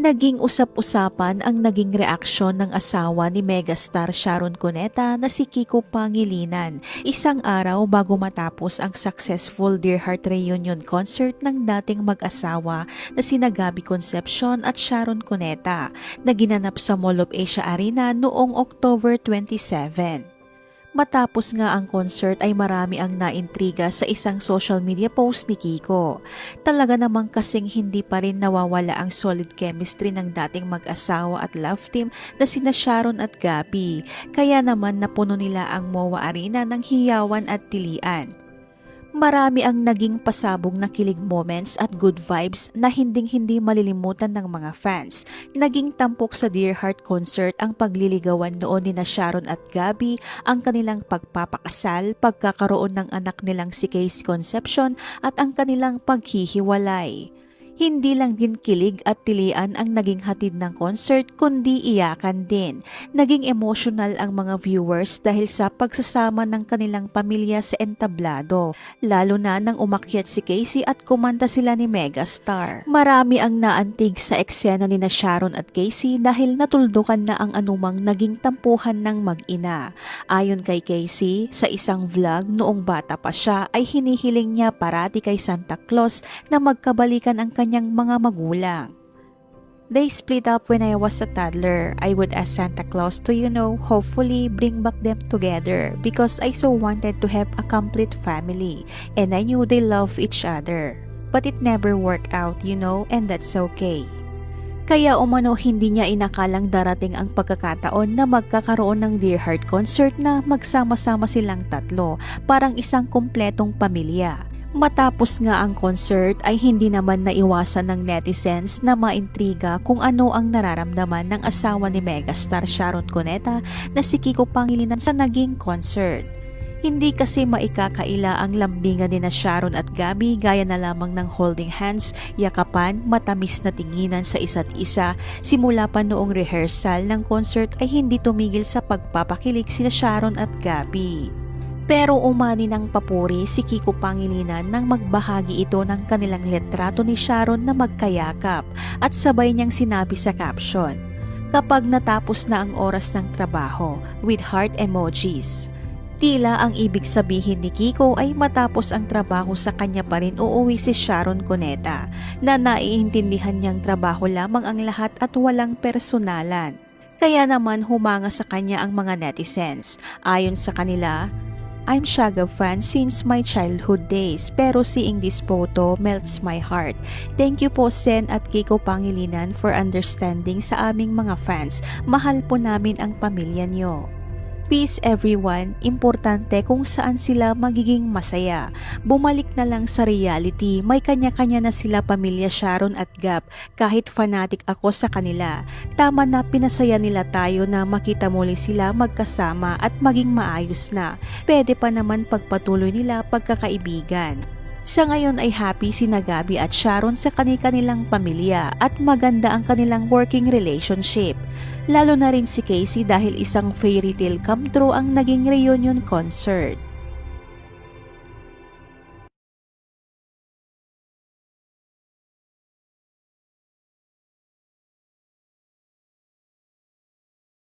Naging usap-usapan ang naging reaksyon ng asawa ni megastar Sharon Cuneta na si Kiko Pangilinan isang araw bago matapos ang successful Dear Heart Reunion concert ng dating mag-asawa na sina Gabby Concepcion at Sharon Cuneta na ginanap sa Mall of Asia Arena noong October 27. Matapos nga ang concert ay marami ang naintriga sa isang social media post ni Kiko. Talaga namang kasing hindi pa rin nawawala ang solid chemistry ng dating mag-asawa at love team na sina Sharon at Gabby. Kaya naman napuno nila ang MOA Arena ng hiyawan at tilian. Marami ang naging pasabog na kilig moments at good vibes na hinding-hindi malilimutan ng mga fans. Naging tampok sa Dear Heart concert ang pagliligawan noon ni na Sharon at Gabby, ang kanilang pagpapakasal, pagkakaroon ng anak nilang si Casey Concepcion at ang kanilang paghihiwalay. Hindi lang din kilig at tilian ang naging hatid ng concert kundi iyakan din. Naging emotional ang mga viewers dahil sa pagsasama ng kanilang pamilya sa entablado. Lalo na nang umakyat si Casey at kumanta sila ni megastar. Marami ang naantig sa eksena ni na Sharon at Casey dahil natuldukan na ang anumang naging tampuhan ng mag-ina. Ayon kay Casey, sa isang vlog noong bata pa siya ay hinihiling niya parati kay Santa Claus na magkabalikan ang kanyang mga magulang. They split up when I was a toddler. I would ask Santa Claus to, hopefully bring back them together because I so wanted to have a complete family and I knew they love each other. But it never worked out, and that's okay. Kaya umano hindi niya inakalang darating ang pagkakataon na magkakaroon ng Dear Heart concert na magsama-sama silang tatlo, parang isang kumpletong pamilya. Matapos nga ang concert ay hindi naman naiwasan ng netizens na maintriga kung ano ang nararamdaman ng asawa ni megastar Sharon Cuneta na si Kiko Pangilinan sa naging concert. Hindi kasi maikakaila ang lambingan ni na Sharon at Gabby gaya na lamang ng holding hands, yakapan, matamis na tinginan sa isa't isa. Simula pa noong rehearsal ng concert ay hindi tumigil sa pagpapakilig sina Sharon at Gabby. Pero umani ng papuri si Kiko Pangilinan nang magbahagi ito ng kanilang litrato ni Sharon na magkayakap at sabay niyang sinabi sa caption, "Kapag natapos na ang oras ng trabaho," with heart emojis. Tila ang ibig sabihin ni Kiko ay matapos ang trabaho sa kanya pa rin uuwi si Sharon Cuneta na naiintindihan niyang trabaho lamang ang lahat at walang personalan. Kaya naman humanga sa kanya ang mga netizens. Ayon sa kanila, "I'm Shagab fan since my childhood days pero seeing this photo melts my heart. Thank you po Sen at Kiko Pangilinan for understanding sa aming mga fans. Mahal po namin ang pamilya nyo. Peace everyone, importante kung saan sila magiging masaya. Bumalik na lang sa reality, may kanya-kanya na sila pamilya Sharon at Gab kahit fanatic ako sa kanila. Tama na pinasaya nila tayo na makita muli sila magkasama at maging maayos na. Pwede pa naman pagpatuloy nila pagkakaibigan." Sa ngayon ay happy sina Gabby at Sharon sa kanilang pamilya at maganda ang kanilang working relationship. Lalo na rin si Casey dahil isang fairy tale come true ang naging reunion concert.